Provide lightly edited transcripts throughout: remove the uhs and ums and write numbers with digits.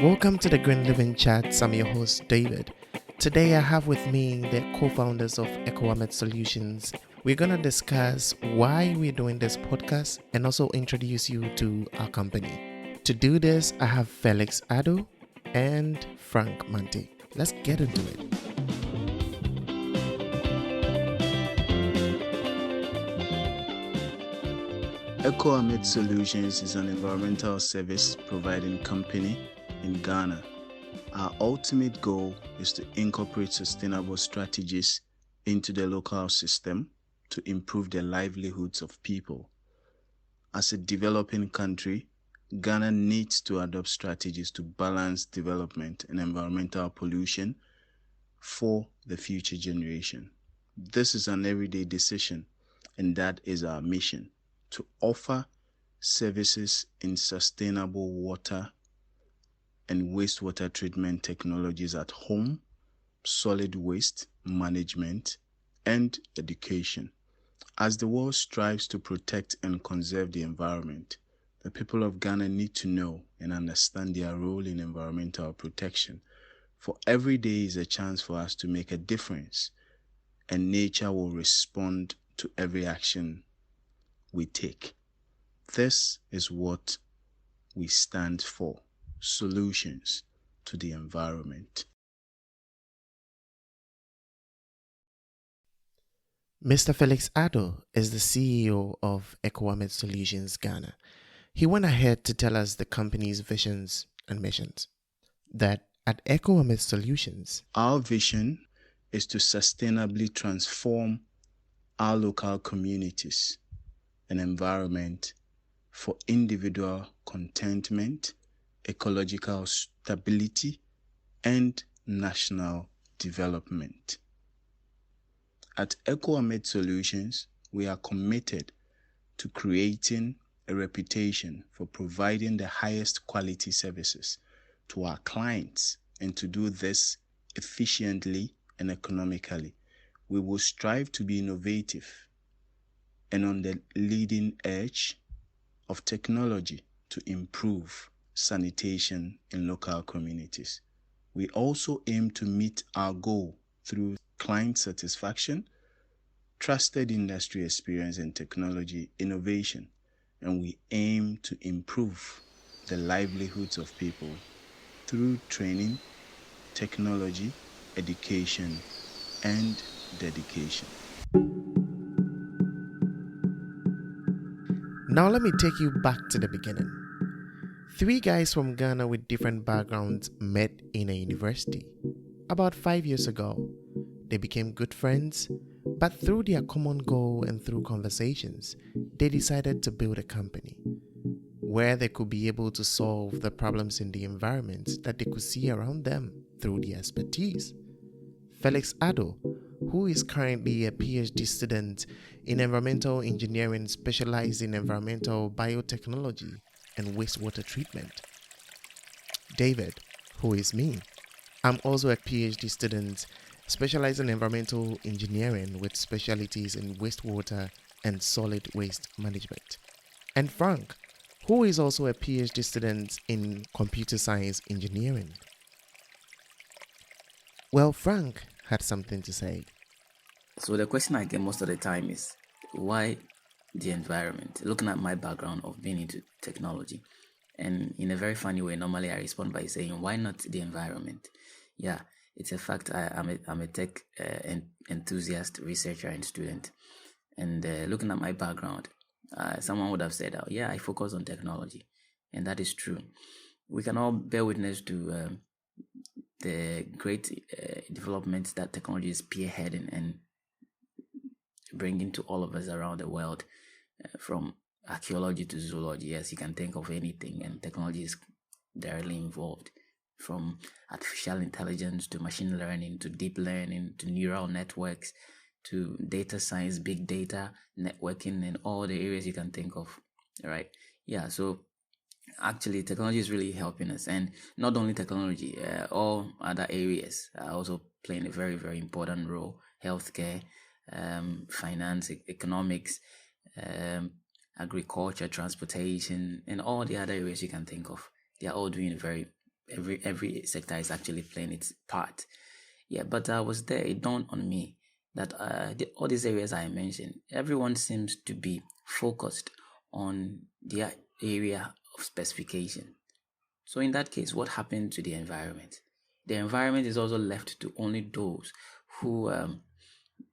Welcome to the Green Living Chats. I'm your host, David. Today I have with me the co-founders of Amet Solutions. We're going to discuss why we're doing this podcast and also introduce you to our company. To do this, I have Felix Addo and Frank Mante. Let's get into it. Amet Solutions is an environmental service providing company in Ghana. Our ultimate goal is to incorporate sustainable strategies into the local system to improve the livelihoods of people. As a developing country, Ghana needs to adopt strategies to balance development and environmental pollution for the future generation. This is an everyday decision, and that is our mission: to offer services in sustainable water and wastewater treatment technologies at home, solid waste management, and education. As the world strives to protect and conserve the environment, the people of Ghana need to know and understand their role in environmental protection. For every day is a chance for us to make a difference, and nature will respond to every action we take. This is what we stand for: solutions to the environment. Mr. Felix Addo is the CEO of Amet Solutions Ghana. He went ahead to tell us the company's visions and missions. That at Amet Solutions, our vision is to sustainably transform our local communities and environment for individual contentment, ecological stability, and national development. At Amet Solutions, we are committed to creating a reputation for providing the highest quality services to our clients, and to do this efficiently and economically. We will strive to be innovative and on the leading edge of technology to improve sanitation in local communities. We also aim to meet our goal through client satisfaction, trusted industry experience, and technology innovation. And we aim to improve the livelihoods of people through training, technology, education, and dedication. Now let me take you back to the beginning. 3 guys from Ghana with different backgrounds met in a university. About 5 years ago, they became good friends, but through their common goal and through conversations, they decided to build a company where they could be able to solve the problems in the environment that they could see around them through their expertise. Felix Addo, who is currently a PhD student in environmental engineering specialized in environmental biotechnology and wastewater treatment. David, who is me. I'm also a PhD student specialized in environmental engineering with specialties in wastewater and solid waste management. And Frank, who is also a PhD student in computer science engineering. Well, Frank had something to say. So the question I get most of the time is, why the environment? Looking at my background of being into technology, and in a very funny way, normally I respond by saying, why not the environment? Yeah, it's a fact. I'm a tech enthusiast, researcher, and student. And looking at my background, someone would have said, oh, yeah, I focus on technology. And that is true. We can all bear witness to the great developments that technology is spearheading and bringing to all of us around the world, from archaeology to zoology. Yes, you can think of anything, and technology is directly involved, from artificial intelligence to machine learning to deep learning to neural networks to data science, big data, networking, and all the areas you can think of, right? Yeah, so actually technology is really helping us, and not only technology, all other areas are also playing a very, very important role: healthcare, finance, economics, agriculture, transportation, and all the other areas you can think of. They are all doing a very every sector is actually playing its part. Yeah, but I was there. It dawned on me that all these areas I mentioned, everyone seems to be focused on their area of specification. So in that case, what happened to the environment? The environment is also left to only those who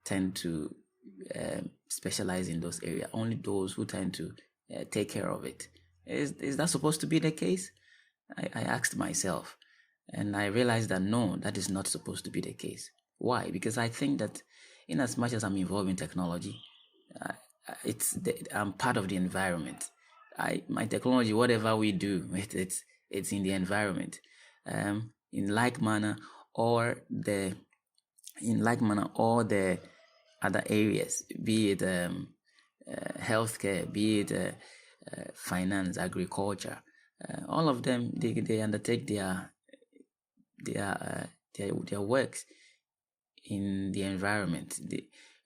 tend to specialize in those areas, only those who tend to take care of it. Is that supposed to be the case? I asked myself, and I realized that no, that is not supposed to be the case. Why? Because I think that in as much as I'm involved in technology, I'm part of the environment. My technology, whatever we do, it's in the environment. In like manner, or the other areas, be it healthcare, be it finance, agriculture, all of them they undertake their works in the environment,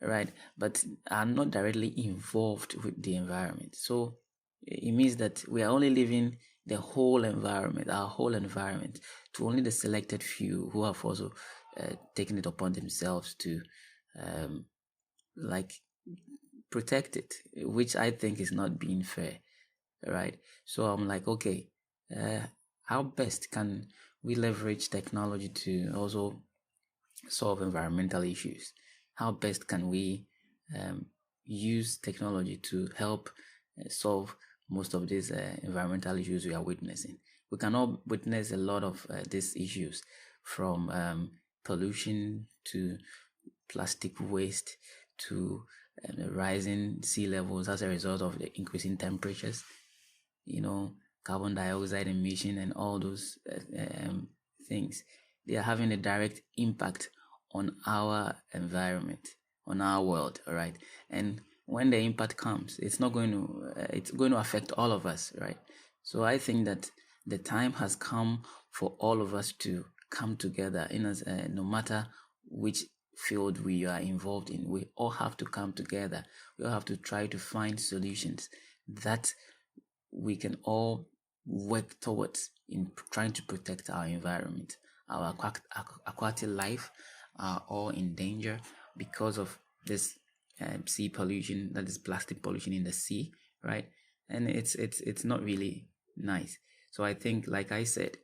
right? But are not directly involved with the environment. So it means that we are only living the whole environment, our whole environment, to only the selected few who have also taken it upon themselves to protect it, which I think is not being fair, right? So I'm like, okay, how best can we leverage technology to also solve environmental issues? How best can we use technology to help solve most of these environmental issues we are witnessing? We can all witness a lot of these issues, from pollution to plastic waste to rising sea levels as a result of the increasing temperatures, carbon dioxide emission and all those things. They are having a direct impact on our environment, on our world, all right? And when the impact comes, it's going to affect all of us, right? So I think that the time has come for all of us to come together no matter which field we are involved in. We all have to come together. We all have to try to find solutions that we can all work towards in trying to protect our environment. Our aquatic life are all in danger because of this sea pollution, that is plastic pollution in the sea, right? And it's not really nice. So I think, like I said,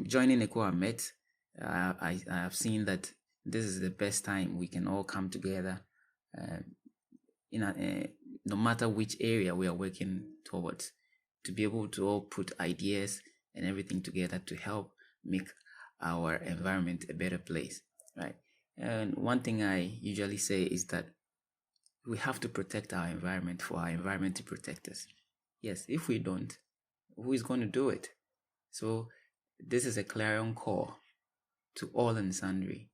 joining Amet, I have seen that this is the best time we can all come together, no matter which area we are working towards, to be able to all put ideas and everything together to help make our environment a better place, right? And one thing I usually say is that we have to protect our environment for our environment to protect us. Yes, if we don't, who is going to do it? So this is a clarion call to all and sundry.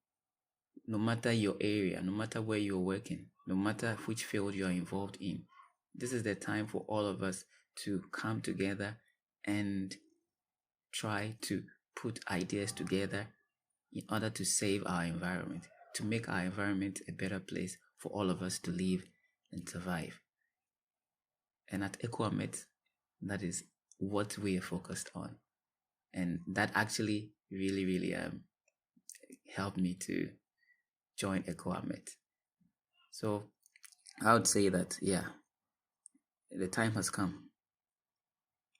No matter your area, no matter where you're working, no matter which field you are involved in, this is the time for all of us to come together and try to put ideas together in order to save our environment, to make our environment a better place for all of us to live and survive. And at Amet, that is what we are focused on. And that actually really, really helped me to join Amet. So I would say that, yeah, the time has come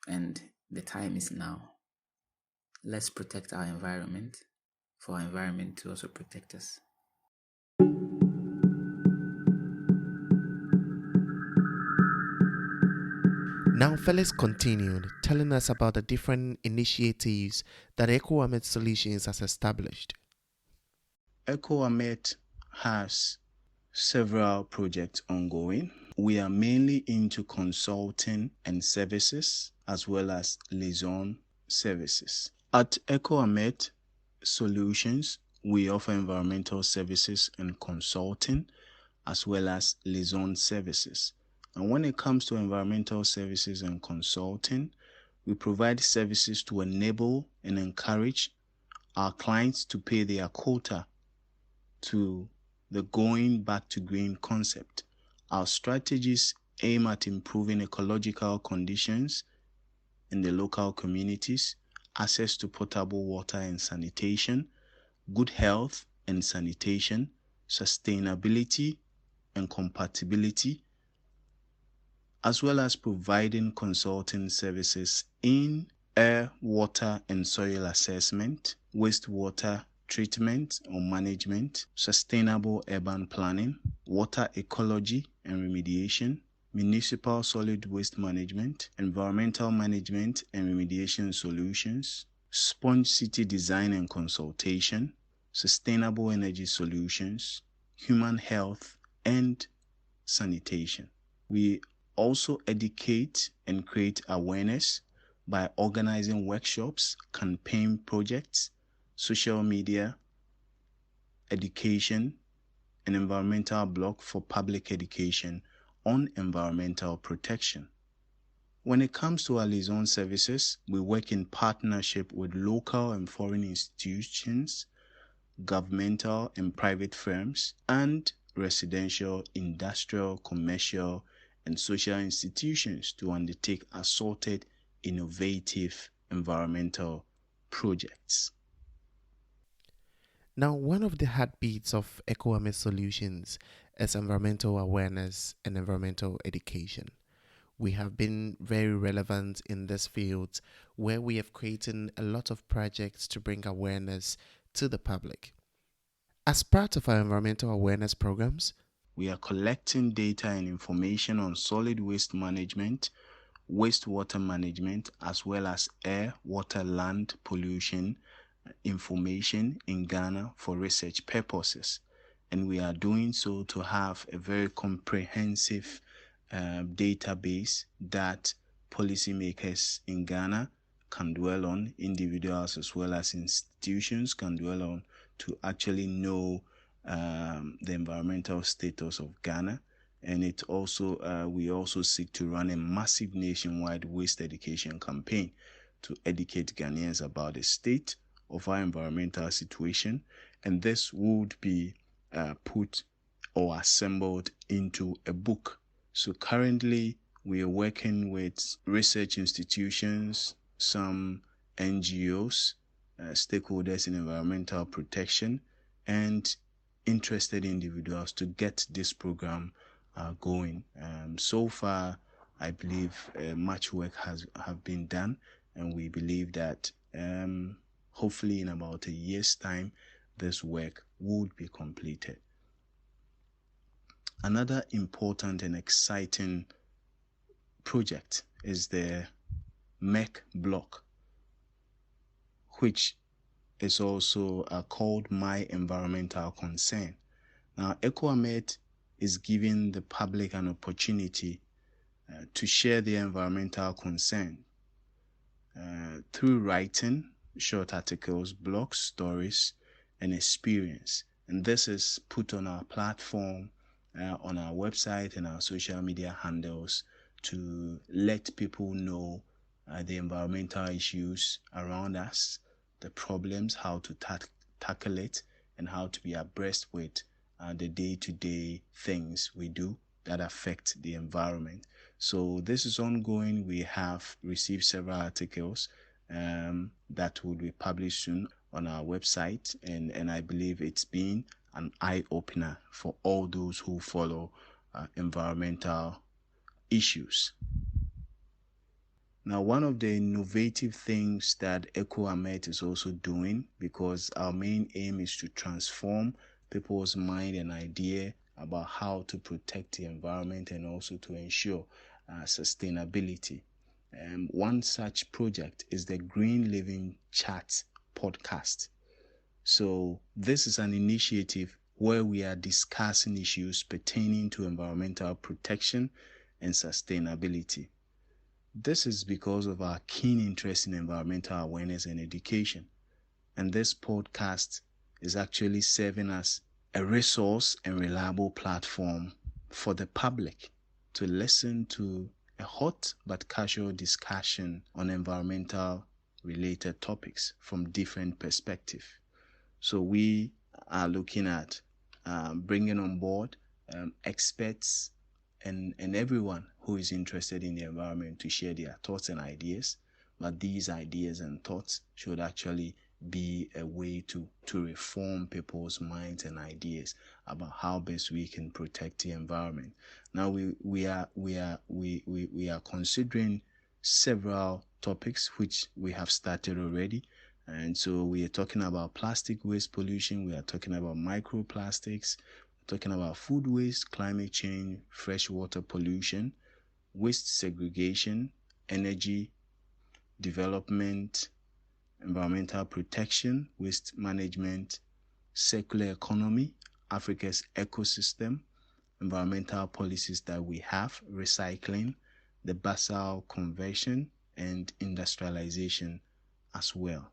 and the time is now. Let's protect our environment for our environment to also protect us. Now Felix continued, telling us about the different initiatives that Amet Solutions has established. Amet has several projects ongoing. We are mainly into consulting and services, as well as liaison services. At Amet Solutions, we offer environmental services and consulting, as well as liaison services. And when it comes to environmental services and consulting, we provide services to enable and encourage our clients to pay their quota to the going back to green concept. Our strategies aim at improving ecological conditions in the local communities, access to potable water and sanitation, good health and sanitation, sustainability and compatibility, as well as providing consulting services in air, water, and soil assessment, wastewater treatment or management, sustainable urban planning, water ecology and remediation, municipal solid waste management, environmental management and remediation solutions, sponge city design and consultation, sustainable energy solutions, human health, and sanitation. We also educate and create awareness by organizing workshops, campaign projects, social media, education, and environmental blog for public education on environmental protection. When it comes to our liaison services, we work in partnership with local and foreign institutions, governmental and private firms, and residential, industrial, commercial, and social institutions to undertake assorted, innovative environmental projects. Now, one of the heartbeats of Amet solutions is environmental awareness and environmental education. We have been very relevant in this field where we have created a lot of projects to bring awareness to the public. As part of our environmental awareness programs, we are collecting data and information on solid waste management, wastewater management, as well as air, water, land pollution information in Ghana for research purposes. And we are doing so to have a very comprehensive database that policymakers in Ghana can dwell on, individuals as well as institutions can dwell on, to actually know the environmental status of Ghana. And it also we also seek to run a massive nationwide waste education campaign to educate Ghanaians about the state of our environmental situation, and this would be put or assembled into a book. So currently we are working with research institutions, some NGOs, stakeholders in environmental protection, and interested individuals to get this program going. So far, I believe much work have been done, and we believe that hopefully in about a year's time, this work would be completed. Another important and exciting project is the MEC block, which is also called My Environmental Concern. Now, Amet is giving the public an opportunity to share their environmental concern through writing, short articles, blogs, stories, and experience. And this is put on our platform, on our website and our social media handles to let people know the environmental issues around us, the problems, how to tackle it, and how to be abreast with the day-to-day things we do that affect the environment. So this is ongoing. We have received several articles that will be published soon on our website, and I believe it's been an eye-opener for all those who follow environmental issues. Now, one of the innovative things that Amet is also doing, because our main aim is to transform people's mind and idea about how to protect the environment and also to ensure sustainability. One such project is the Green Living Chat podcast. So this is an initiative where we are discussing issues pertaining to environmental protection and sustainability. This is because of our keen interest in environmental awareness and education. And this podcast is actually serving as a resource and reliable platform for the public to listen to a hot but casual discussion on environmental related topics from different perspectives. So we are looking at bringing on board experts and everyone who is interested in the environment to share their thoughts and ideas. but these ideas and thoughts should actually be a way to reform people's minds and ideas about how best we can protect the environment. Now we are considering several topics which we have started already. And so we are talking about plastic waste pollution, we are talking about microplastics, we're talking about food waste, climate change, freshwater pollution, waste segregation, energy development, environmental protection, waste management, circular economy, Africa's ecosystem, environmental policies that we have, recycling, the Basel Convention, and industrialization as well.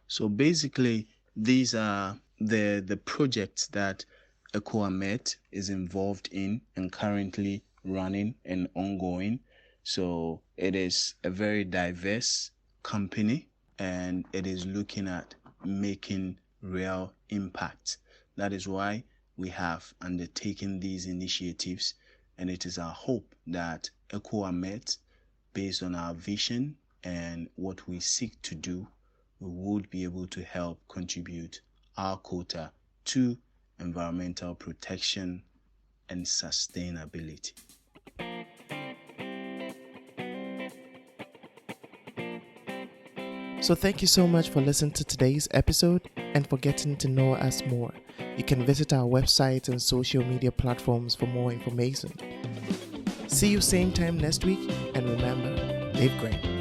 So basically, these are the projects that Amet is involved in and currently running and ongoing. So it is a very diverse company, and it is looking at making real impact. That is why we have undertaken these initiatives, and it is our hope that Amet, based on our vision and what we seek to do, we would be able to help contribute our quota to environmental protection and sustainability. So thank you so much for listening to today's episode and for getting to know us more. You can visit our website and social media platforms for more information. See you same time next week, and remember, live great.